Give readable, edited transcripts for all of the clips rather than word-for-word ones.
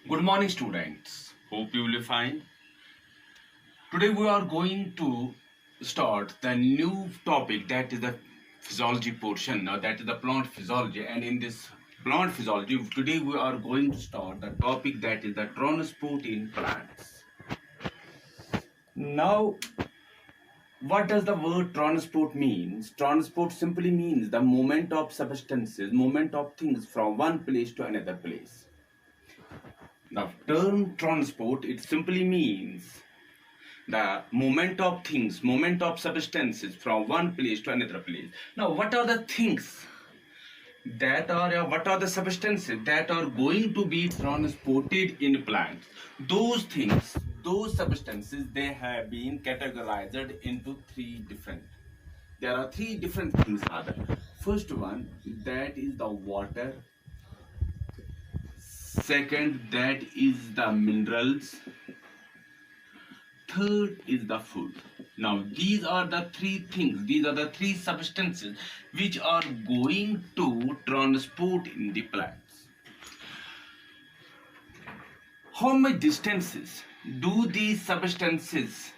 Good morning, students. Hope you will be fine. Today we are going to start the new topic, that is the physiology portion. Now that is the plant physiology, and in this plant physiology, today we are going to start the topic that is the transport in plants. Now, what does the word transport means? Transport simply means the movement of substances, movement of things from one place to another place. The term transport, it simply means the movement of things, movement of substances from one place to another place. Now, what are the things what are the substances that are going to be transported in plants? Those things, those substances, they have been categorized into there are three different things are there. First one, that is the water. Second, that is the minerals. Third is the food. Now these are the three things, these are the three substances which are going to transport in the plants. How much distances do these substances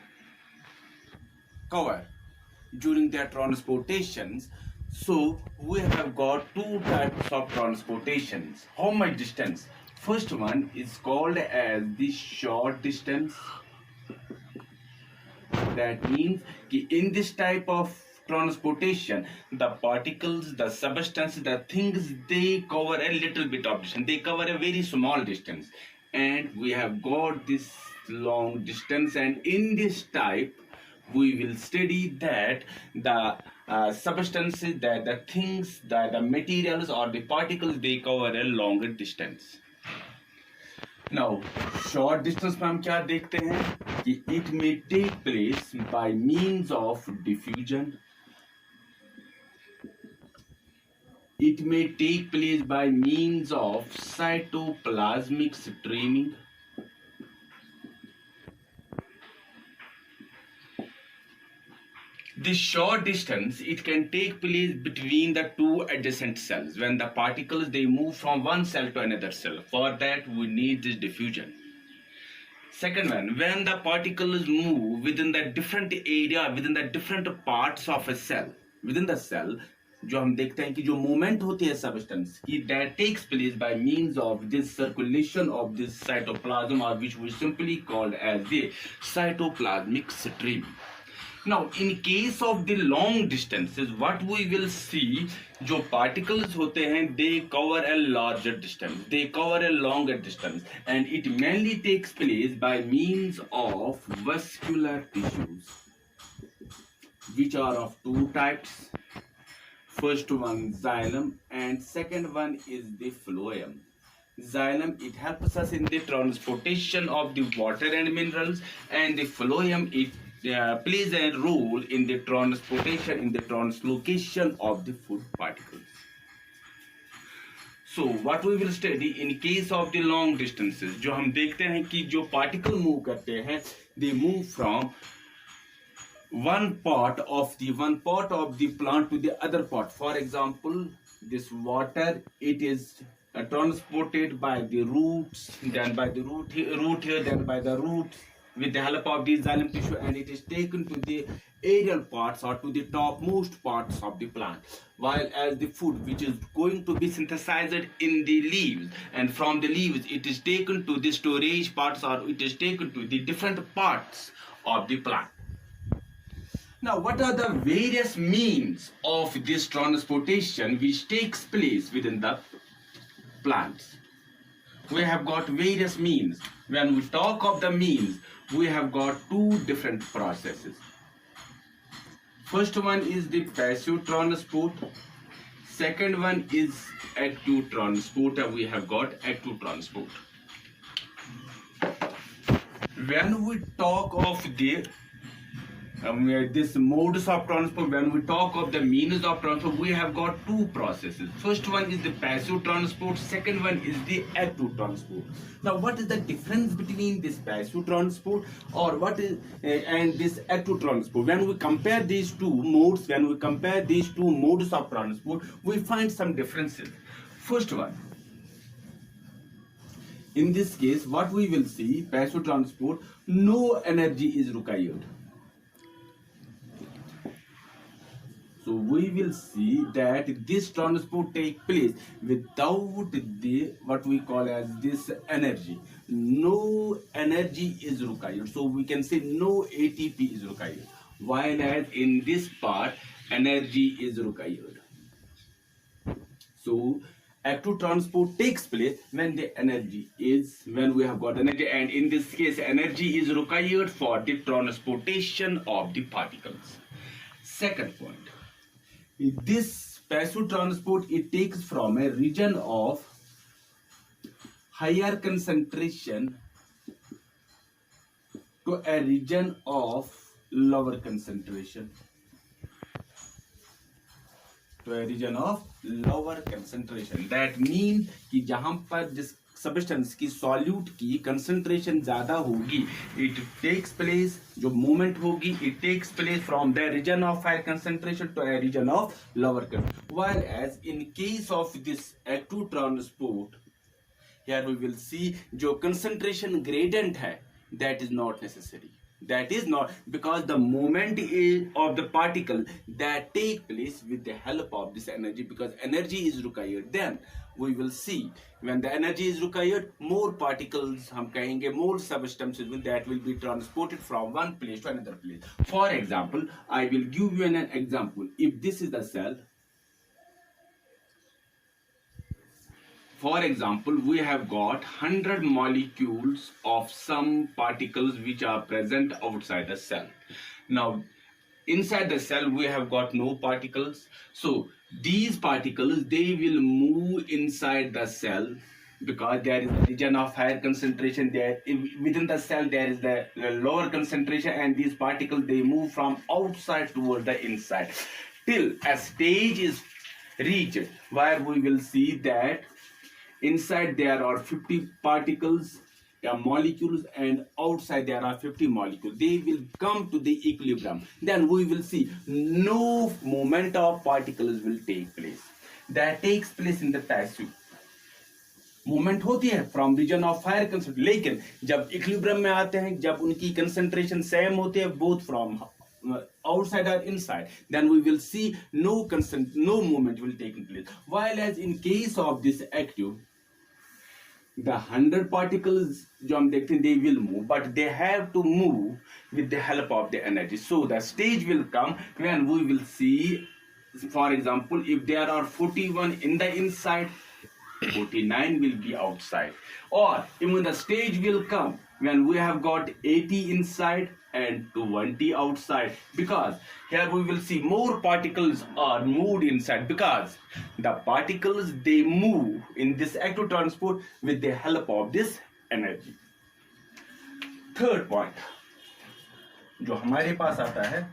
cover during their transportations? So we have got two types of transportations. How much distance? First one is called as the short distance. That means in this type of transportation, the particles, the substance, the things, they cover a little bit of distance, they cover a very small distance. And we have got this long distance, and in this type we will study that the substances, that the things, that the materials or the particles, they cover a longer distance. Now, short distance में हम क्या देखते हैं कि it may take place by means of diffusion. It may take place by means of cytoplasmic streaming. This short distance, it can take place between the two adjacent cells. When the particles, they move from one cell to another cell. For that, we need this diffusion. Second one, when the particles move within the different area, within the different parts of a cell, within the cell, जो हम देखते हैं कि जो movement होती है substance की, that takes place by means of this circulation of this cytoplasm, or which we simply called as the cytoplasmic stream. Now, in case of the long distances, what we will see, जो particles होते हैं, they cover a larger distance, they cover a longer distance, and it mainly takes place by means of vascular tissues, which are of two types. First one, xylem, and second one is the phloem. Xylem, it helps us in the transportation of the water and minerals, and the phloem, it plays a role in the transportation, in the translocation of the food particles. So what we will study in case of the long distances, जो हम देखते हैं कि जो particle move करते हैं, they move from one part of the plant to the other part. For example, this water, it is transported by the roots, then by the root here, then by the roots, with the help of the xylem tissue, and it is taken to the aerial parts or to the topmost parts of the plant, while as the food which is going to be synthesized in the leaves, and from the leaves it is taken to the storage parts, or it is taken to the different parts of the plant. Now, what are the various means of this transportation which takes place within the plants? We have got various means. When we talk of the means, we have got two different processes. First one is the passive transport. Second one is active transport. We have got active transport. When we talk of this modes of transport, when we talk of the means of transport, we have got two processes. First one is the passive transport, second one is the active transport. Now, what is the difference between this passive transport or what is and this active transport? When we compare these two modes, of transport, we find some differences. First one, In this case, what we will see, passive transport, no energy is required. So we will see that this transport take place without the what we call as this energy. No energy is required. So we can say no ATP is required. While as in this part, energy is required. So active transport takes place when the energy is, when we have got energy, and in this case energy is required for the transportation of the particles. Second point, this passive transport, it takes from a region of higher concentration to a region of lower concentration. To a region of lower concentration. That means कि जहां पर जिस substance की solute की concentration ज्यादा होगी, it takes place, जो movement होगी, it takes place from the region of higher concentration to a region of lower concentration. While as in case of this active transport, here we will see जो concentration gradient है, that is not necessary. That is not, because the movement is of the particle that take place with the help of this energy, because energy is required. Then we will see when the energy is required, more particles, हम कहेंगे more substances that will be transported from one place to another place. For example, I will give you an example. If this is the cell, for example, we have got 100 molecules of some particles which are present outside the cell. Now, inside the cell, we have got no particles. So, these particles, they will move inside the cell, because there is a region of higher concentration there. Within the cell, there is the lower concentration, and these particles, they move from outside towards the inside, till a stage is reached where we will see that inside there are 50 particles, molecules, and outside there are 50 molecules. They will come to the equilibrium. Then we will see no movement of particles will take place. That takes place in the passive. Movement होती है from region of higher concentration, लेकिन जब equilibrium में आते हैं, जब उनकी concentration same होती है, both from outside or inside, then we will see no movement will take place. While as in case of this active, the 100 particles जो हम देखते हैं, they will move, but they have to move with the help of the energy. So the stage will come when we will see, for example, if there are 41 in the inside, 49 will be outside. Or even the stage will come when we have got 80 inside and 20 outside, because here we will see more particles are moved inside, because the particles, they move in this active transport with the help of this energy. Third point जो हमारे पास आता है,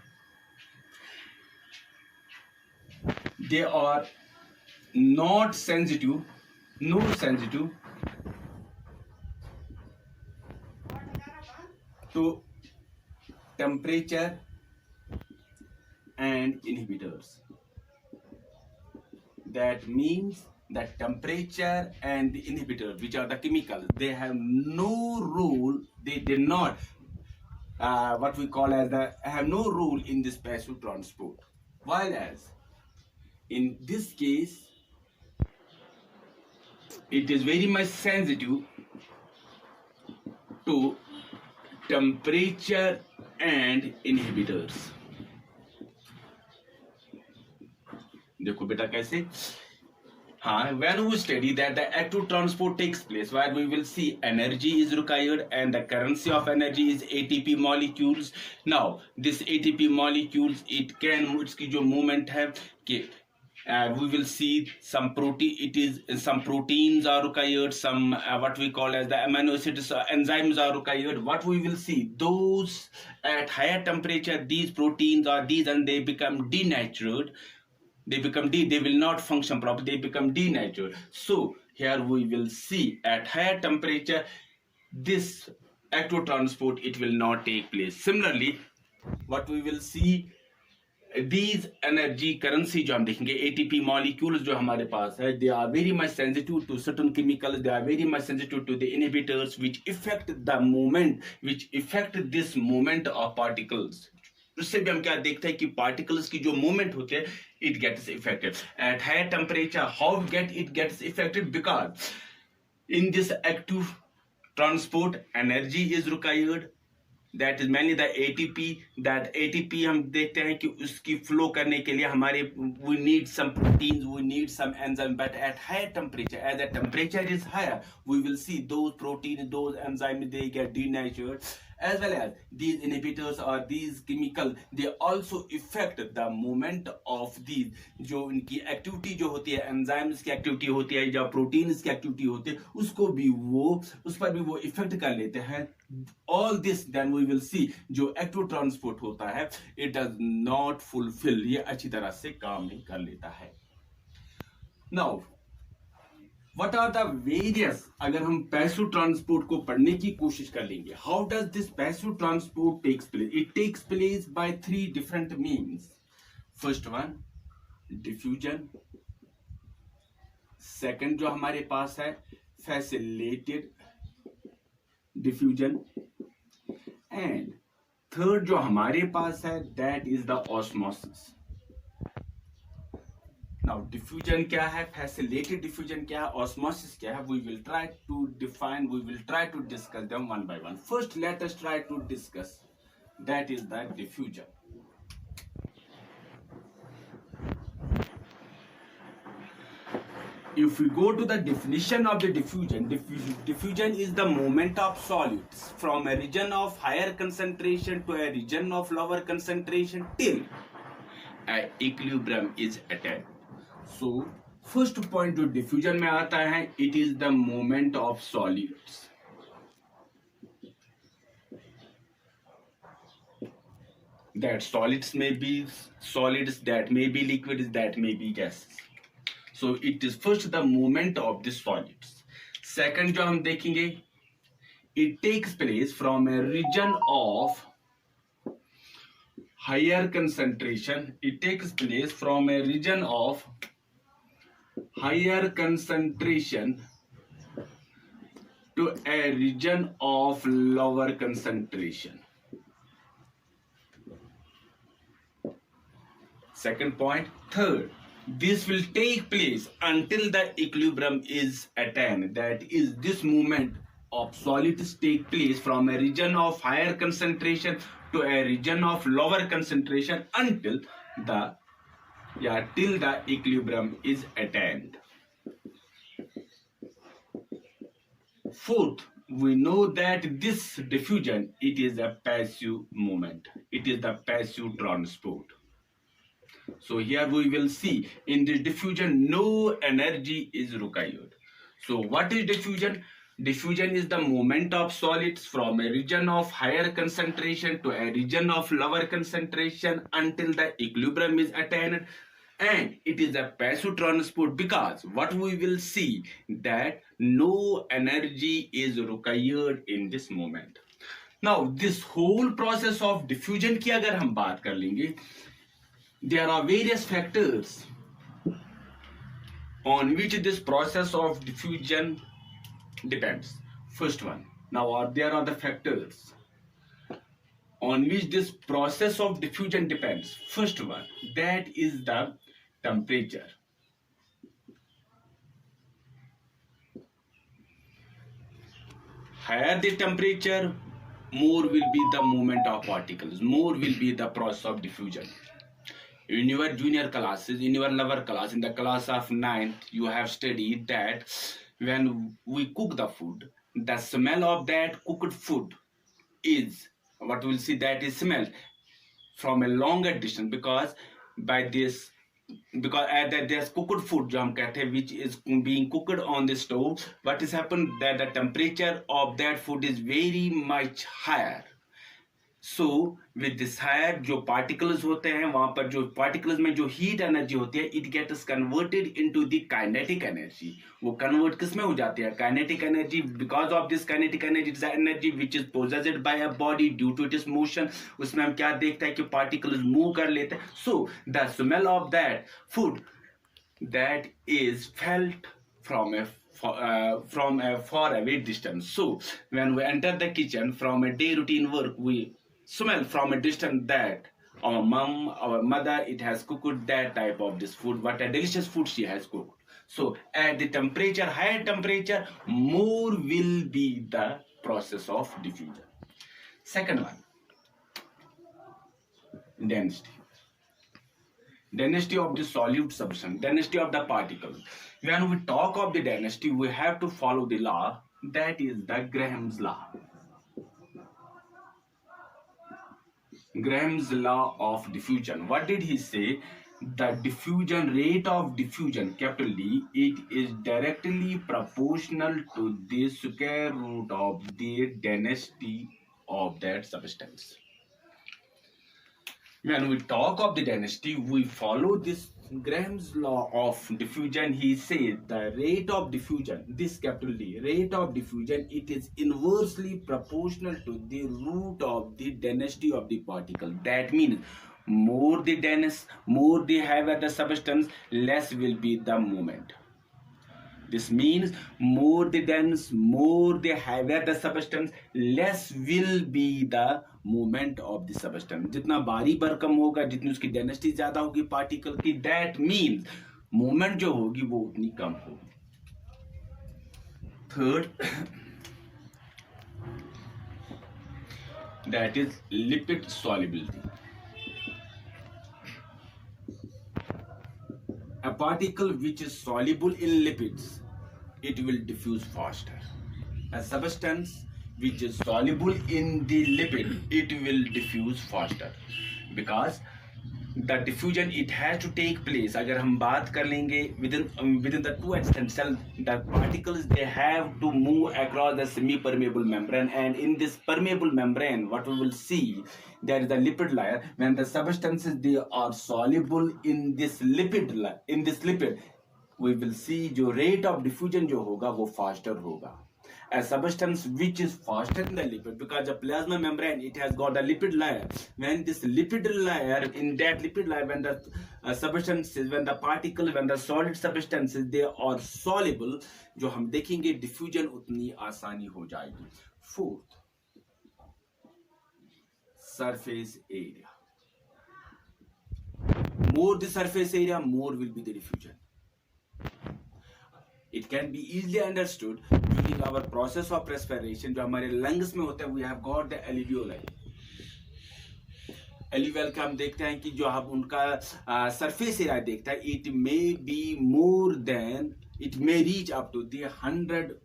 they are not sensitive, no sensitive to temperature and inhibitors. That means that temperature and the inhibitor, which are the chemicals, they have no role, they did not what we call as the have no role in this passive transport. While as in this case, it is very much sensitive to temperature and inhibitors. देखो बेटा कैसे, हाँ, when we study that the active transport takes place, where we will see energy is required and the currency of energy is ATP molecules. Now this ATP molecules, it can, इसकी जो movement है कि we will see some some proteins are required, some what we call as the amino acids, enzymes are required. What we will see, those at higher temperature, these proteins are these, and they become denatured. They will not function properly, they become denatured. So here we will see at higher temperature, this active transport, it will not take place. Similarly, what we will see, these energy currency जो हम देखेंगे ATP molecules जो हमारे पास है, they are very much sensitive to certain chemicals, they are very much sensitive to the inhibitors which affect the movement, which affect this movement of particles. उससे भी हम क्या देखते हैं कि particles की जो movement होती है it gets affected at higher temperature. How it gets affected? Because in this active transport energy is required, that is mainly the ATP. That ATP हम देखते हैं कि उसकी फ्लो करने के लिए हमारे we need some proteins, we need some enzyme, but at higher temperature, as the temperature is higher, we will see those protein, those enzyme, they get denatured, as well as these inhibitors or these chemical, they also affect the movement of these, जो इनकी activity जो होती है, enzymes की activity होती है या proteins की एक्टिविटी होती है, उसको भी वो, उस पर भी वो इफेक्ट कर लेते हैं. All this then we will see, जो एक्टिव ट्रांसपोर्ट होता है इट डज नॉट फुलफिल, ये अच्छी तरह से काम नहीं कर लेता है. Now What are the various, अगर हम पैसिव ट्रांसपोर्ट को पढ़ने की कोशिश कर लेंगे, how does this passive transport takes place? It takes place by 3 different means. First one diffusion, second जो हमारे पास है फैसिलिटेटेड डिफ्यूजन, एंड थर्ड जो हमारे पास है that is the osmosis. Now diffusion क्या है, फैसिलिटेटेड डिफ्यूजन क्या है, ऑस्मोसिस क्या है, we will try to define, we will try to discuss them one by one. First let us try to discuss that is the diffusion. If we go to the definition of the diffusion is the movement of solids from a region of higher concentration to a region of lower concentration till an equilibrium is attained. So first point जो diffusion में आता है, it is the movement of solids. That solids may be solids, that may be liquids, that may be gases. So it is first the movement of the solids. Second जो हम देखेंगे, it takes place from a region of higher concentration. It takes place from a region of higher concentration to a region of lower concentration. Second point. Third, this will take place until the equilibrium is attained. That is, this movement of solids take place from a region of higher concentration to a region of lower concentration until till the equilibrium is attained. Fourth, we know that this diffusion, it is a passive movement. It is the passive transport. So here we will see in the diffusion no energy is required. So what is diffusion? Diffusion is the movement of solids from a region of higher concentration to a region of lower concentration until the equilibrium is attained, and it is a passive transport because what we will see that no energy is required in this moment. Now this whole process of diffusion की अगर हम बात कर लेंगे, there are various factors on which this process of diffusion depends. First one, there are the factors on which this process of diffusion depends. First one, that is the temperature. Higher the temperature, more will be the movement of particles, more will be the process of diffusion. In your junior classes, in your lower class, in the class of 9th, you have studied that when we cook the food, the smell of that cooked food is, what we'll see, that is smelled from a longer distance, because there's cooked food जो हम कहते हैं which is being cooked on the stove, what is happened that the temperature of that food is very much higher. So with this higher जो particles होते हैं, वहां पर जो पार्टिकल्स में जो हीट एनर्जी होती है, it gets converted into the kinetic energy. वो कन्वर्ट किस में हो जाती है? Kinetic energy. Because of this kinetic energy, is energy which is possessed by a body due to its motion. उसमें हम क्या देखते हैं कि पार्टिकल्स मूव कर लेते हैं। So the smell of that food that is felt from a far away distance. So when we enter the kitchen from a day routine work, we smell from a distance that our mom, our mother, it has cooked that type of this food. What a delicious food she has cooked. So at the temperature, higher temperature, more will be the process of diffusion. Second one, density. Density of the solute substance, density of the particles. When we talk of the density, we have to follow the law, that is the Graham's law. Graham's law of diffusion. What did he say? The diffusion rate of diffusion, capital D, it is directly proportional to the square root of the density of that substance. When we talk of the density, we follow this Graham's law of diffusion. He says the rate of diffusion, this capital D, rate of diffusion, it is inversely proportional to the root of the density of the particle. That means more the dense, more the heavier the substance, less will be the movement. This means more the dense, more the heavier the substance, less will be the movement of the substance. जितना भारी भरकम होगा, जितनी उसकी density ज्यादा होगी particle की, that means movement जो होगी वो उतनी कम होगी. Third, that is lipid solubility. A particle which is soluble in lipids, it will diffuse faster. A substance which is soluble in the lipid, it will diffuse faster. Because the diffusion, it has to take place. अगर हम बात कर लेंगे within the two extent cell, the particles, they have to move across the semi-permeable membrane, and in this permeable membrane, what we will see, there is the lipid layer. When the substances, they are soluble in this lipid, we will see जो rate of diffusion जो होगा वो faster होगा. A substance which is faster in the lipid, because the plasma membrane, it has got a lipid layer. When this lipid layer, in that lipid layer, when the substances, when the particle, when the solid substances, they are soluble, जो हम देखेंगे diffusion उतनी आसानी हो जाएगी. Fourth, surface area. More the surface area, more will be the diffusion. It can be easily understood during our process of respiration. जो हमारे lungs में होता है, we have got the alveoli. Alveoli का हम देखते हैं कि जो हम उनका surface area देखता है, it may be more than, it may reach up to the 100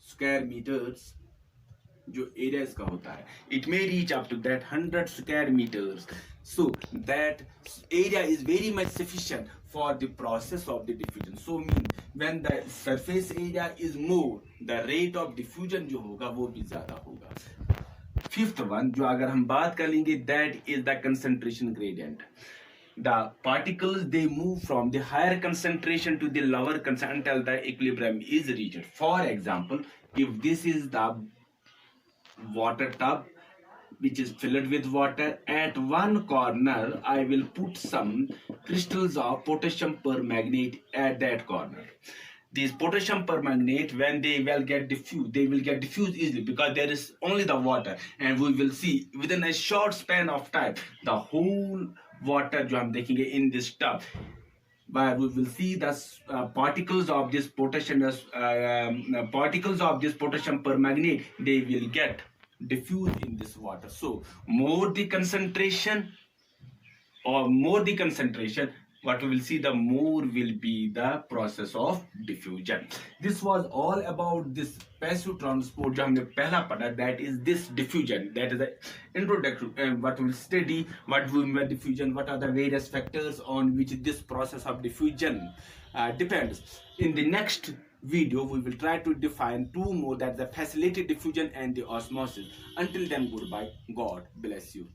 square meters. जो area इसका होता है, it may reach up to that 100 square meters. So that area is very much sufficient for the process of the diffusion. So mean when the surface area is more, the rate of diffusion जो होगा वो भी ज्यादा होगा. Fifth one, जो अगर हम बात कर लेंगे, that is the concentration gradient. The particles, they move from the higher concentration to the lower concentration until the equilibrium is reached. For example, if this is the water tub which is filled with water, at one corner I will put some crystals of potassium permanganate at that corner. These potassium permanganate, when they will get diffused, they will get diffused easily because there is only the water, and we will see within a short span of time the whole water जो हम देखेंगे in this tub, where we will see the particles of this potassium permanganate, they will get diffused in this water. So more the concentration, what we will see, the more will be the process of diffusion. This was all about this passive transport जो हमने पहला पढ़ा, that is this diffusion. That is the introduction. What we will study, what we mean by diffusion, what are the various factors on which this process of diffusion depends. In the next video we will try to define two more, that the facilitated diffusion and the osmosis. Until then, goodbye. God bless you.